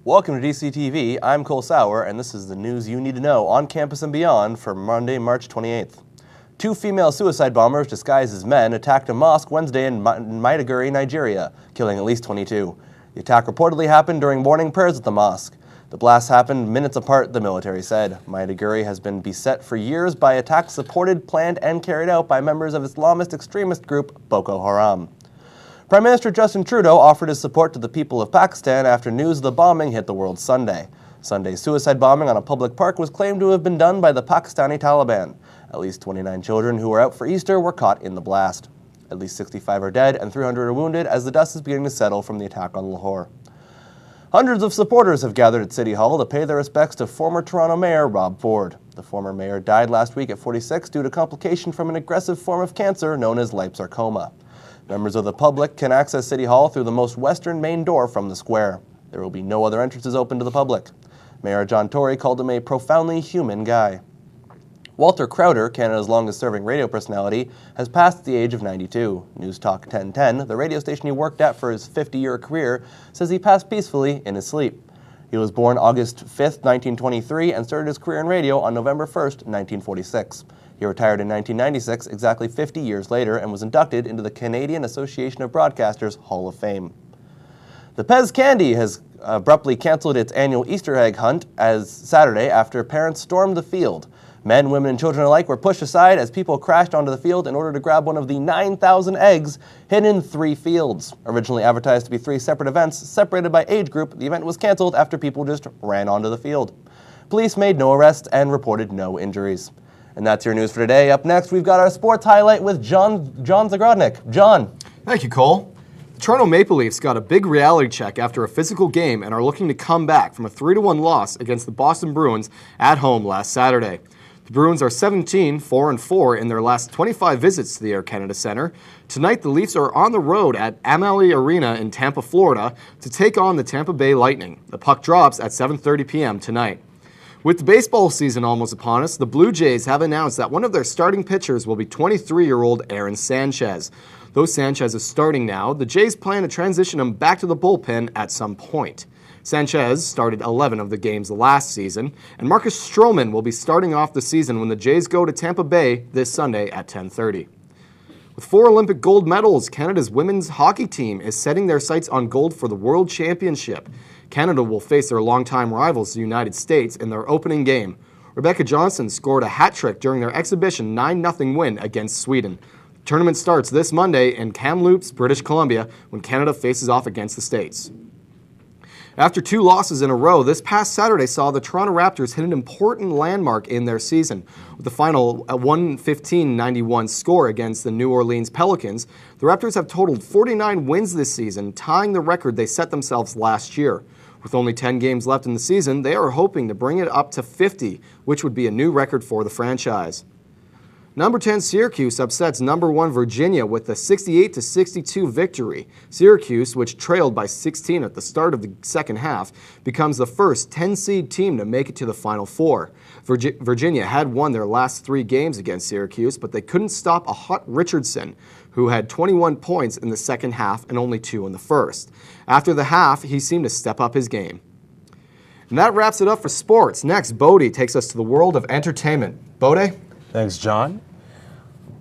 Welcome to DCTV. I'm Cole Sauer, and this is the news you need to know on campus and beyond for Monday, March 28th. Two female suicide bombers disguised as men attacked a mosque Wednesday in Maiduguri, Nigeria, killing at least 22. The attack reportedly happened during morning prayers at the mosque. The blasts happened minutes apart, the military said. Maiduguri has been beset for years by attacks supported, planned, and carried out by members of Islamist extremist group Boko Haram. Prime Minister Justin Trudeau offered his support to the people of Pakistan after news of the bombing hit the world Sunday. Sunday's suicide bombing on a public park was claimed to have been done by the Pakistani Taliban. At least 29 children who were out for Easter were caught in the blast. At least 65 are dead and 300 are wounded as the dust is beginning to settle from the attack on Lahore. Hundreds of supporters have gathered at City Hall to pay their respects to former Toronto Mayor Rob Ford. The former mayor died last week at 46 due to complication from an aggressive form of cancer known as liposarcoma. Members of the public can access City Hall through the most western main door from the square. There will be no other entrances open to the public. Mayor John Tory called him a profoundly human guy. Walter Crowder, Canada's longest-serving radio personality, has passed the age of 92. News Talk 1010, the radio station he worked at for his 50-year career, says he passed peacefully in his sleep. He was born August 5, 1923, and started his career in radio on November 1, 1946. He retired in 1996, exactly 50 years later, and was inducted into the Canadian Association of Broadcasters Hall of Fame. The Pez Candy has abruptly canceled its annual Easter egg hunt as Saturday after parents stormed the field. Men, women, and children alike were pushed aside as people crashed onto the field in order to grab one of the 9,000 eggs hidden in 3 fields. Originally advertised to be 3 separate events, separated by age group, the event was canceled after people just ran onto the field. Police made no arrests and reported no injuries. And that's your news for today. Up next, we've got our sports highlight with John Zagrodnik. John. Thank you, Cole. The Toronto Maple Leafs got a big reality check after a physical game and are looking to come back from a 3-1 loss against the Boston Bruins at home last Saturday. The Bruins are 17-4-4 in their last 25 visits to the Air Canada Centre. Tonight, the Leafs are on the road at Amalie Arena in Tampa, Florida, to take on the Tampa Bay Lightning. The puck drops at 7:30 p.m. tonight. With the baseball season almost upon us, the Blue Jays have announced that one of their starting pitchers will be 23-year-old Aaron Sanchez. Though Sanchez is starting now, the Jays plan to transition him back to the bullpen at some point. Sanchez started 11 of the games last season, and Marcus Stroman will be starting off the season when the Jays go to Tampa Bay this Sunday at 10:30. With 4 Olympic gold medals, Canada's women's hockey team is setting their sights on gold for the World Championship. Canada will face their longtime rivals, the United States, in their opening game. Rebecca Johnson scored a hat trick during their exhibition 9-0 win against Sweden. The tournament starts this Monday in Kamloops, British Columbia, when Canada faces off against the States. After 2 losses in a row, this past Saturday saw the Toronto Raptors hit an important landmark in their season. With the final 115-91 score against the New Orleans Pelicans, the Raptors have totaled 49 wins this season, tying the record they set themselves last year. With only 10 games left in the season, they are hoping to bring it up to 50, which would be a new record for the franchise. Number 10 Syracuse upsets number 1 Virginia with a 68-62 victory. Syracuse, which trailed by 16 at the start of the second half, becomes the first 10-seed team to make it to the Final Four. Virginia had won their last 3 games against Syracuse, but they couldn't stop a hot Richardson, who had 21 points in the second half and only 2 in the first. After the half, he seemed to step up his game. And that wraps it up for sports. Next, Bodie takes us to the world of entertainment. Bodie? Thanks, John.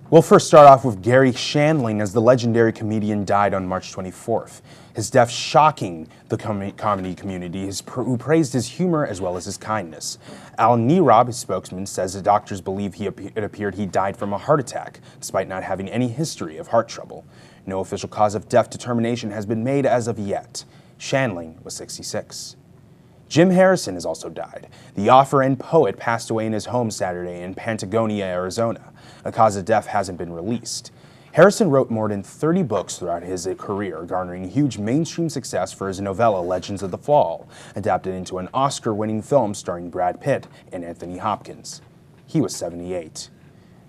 We'll first start off with Gary Shandling, as the legendary comedian died on March 24th. His death shocking the comedy community, who praised his humor as well as his kindness. Al Nirab, his spokesman, says the doctors believe it appeared he died from a heart attack, despite not having any history of heart trouble. No official cause of death determination has been made as of yet. Shandling was 66. Jim Harrison has also died. The author and poet passed away in his home Saturday in Patagonia, Arizona. A cause of death hasn't been released. Harrison wrote more than 30 books throughout his career, garnering huge mainstream success for his novella Legends of the Fall, adapted into an Oscar-winning film starring Brad Pitt and Anthony Hopkins. He was 78.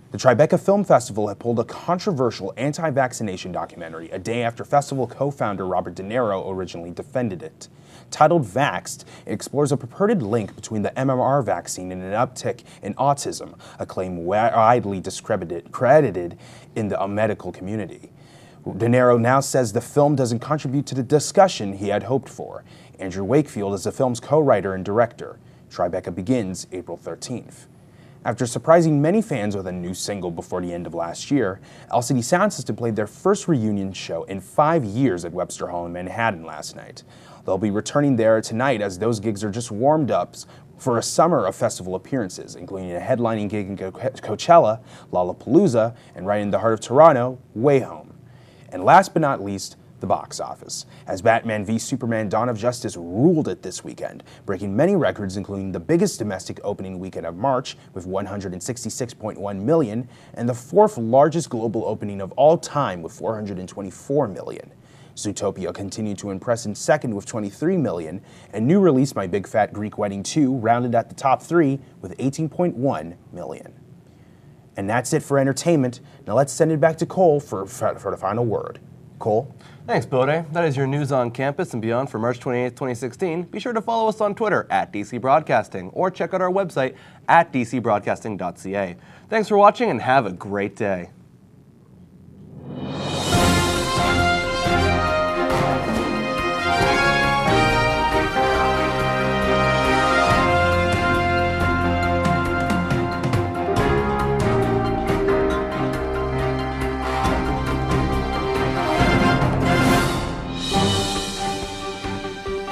The Tribeca Film Festival had pulled a controversial anti-vaccination documentary a day after festival co-founder Robert De Niro originally defended it. Titled Vaxxed, it explores a purported link between the MMR vaccine and an uptick in autism, a claim widely credited in the medical community. De Niro now says the film doesn't contribute to the discussion he had hoped for. Andrew Wakefield is the film's co-writer and director. Tribeca begins April 13th. After surprising many fans with a new single before the end of last year, LCD Sound System played their first reunion show in 5 years at Webster Hall in Manhattan last night. They'll be returning there tonight as those gigs are just warmed up for a summer of festival appearances, including a headlining gig in Coachella, Lollapalooza, and right in the heart of Toronto, Way Home. And last but not least, the box office, as Batman v Superman: Dawn of Justice ruled it this weekend, breaking many records including the biggest domestic opening weekend of March with $166.1 million and the fourth largest global opening of all time with $424 million. Zootopia continued to impress in second with $23 million, and new release My Big Fat Greek Wedding 2 rounded at the top three with $18.1 million. And that's it for entertainment. Now let's send it back to Cole for the final word. Cole? Thanks, Bode. That is your news on campus and beyond for March 28, 2016. Be sure to follow us on Twitter at DC Broadcasting or check out our website at dcbroadcasting.ca. Thanks for watching and have a great day.